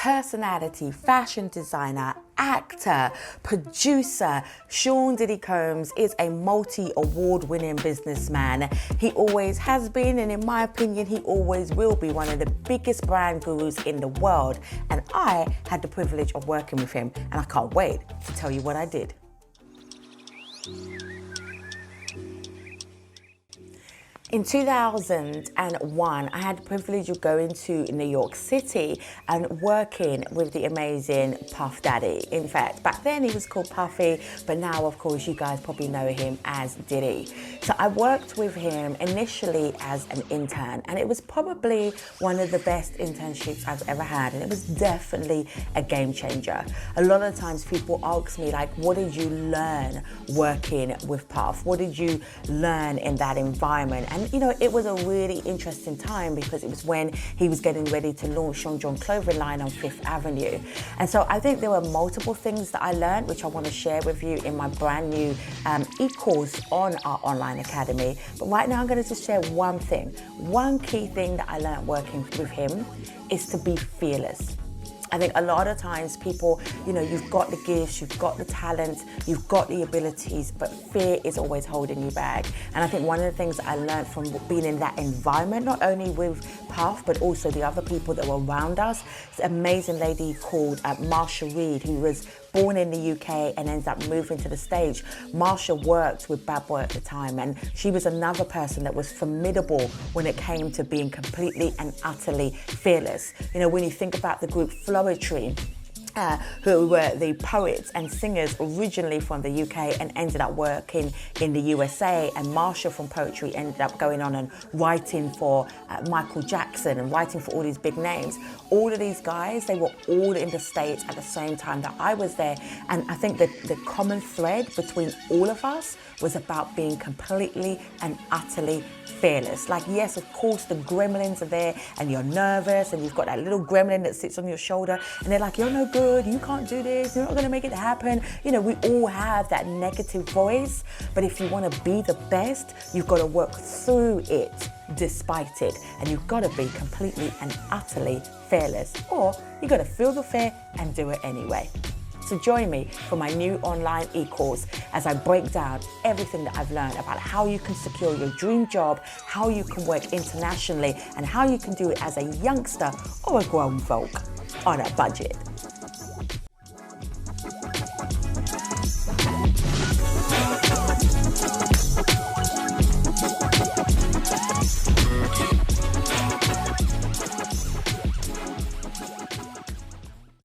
personality, fashion designer, actor, producer. Sean Diddy Combs is a multi-award-winning businessman. He always has been, and in my opinion, he always will be one of the biggest brand gurus in the world. And I had the privilege of working with him, and I can't wait to tell you what I did. In 2001, I had the privilege of going to New York City and working with the amazing Puff Daddy. In fact, back then he was called Puffy, but now, of course, you guys probably know him as Diddy. So I worked with him initially as an intern, and it was probably one of the best internships I've ever had, and it was definitely a game changer. A lot of times people ask me, like, what did you learn working with Puff? What did you learn in that environment? And you know, it was a really interesting time because it was when he was getting ready to launch Sean John clothing line on Fifth Avenue. And so I think there were multiple things that I learned, which I want to share with you in my brand new e-course on our online academy. But right now I'm going to just share one thing. One key thing that I learned working with him is to be fearless. I think a lot of times people, you know, you've got the gifts, you've got the talent, you've got the abilities, but fear is always holding you back. And I think one of the things that I learned from being in that environment, not only with Puff, but also the other people that were around us, this amazing lady called Marsha Reed, who was born in the UK and ends up moving to the States. Marsha worked with Bad Boy at the time, and she was another person that was formidable when it came to being completely and utterly fearless. You know, when you think about the group Floetry, who were the poets and singers originally from the UK and ended up working in the USA, and Marsha from Poetry ended up going on and writing for Michael Jackson and writing for all these big names. All of these guys, they were all in the States at the same time that I was there, and I think that the common thread between all of us was about being completely and utterly fearless. Like, yes, of course, the gremlins are there and you're nervous and you've got that little gremlin that sits on your shoulder and they're like, you're no good, you can't do this, you're not gonna make it happen. You know, we all have that negative voice, but if you wanna be the best, you've gotta work through it despite it, and you've gotta be completely and utterly fearless, or you gotta feel the fear and do it anyway. So join me for my new online e-course as I break down everything that I've learned about how you can secure your dream job, how you can work internationally, and how you can do it as a youngster or a grown folk on a budget.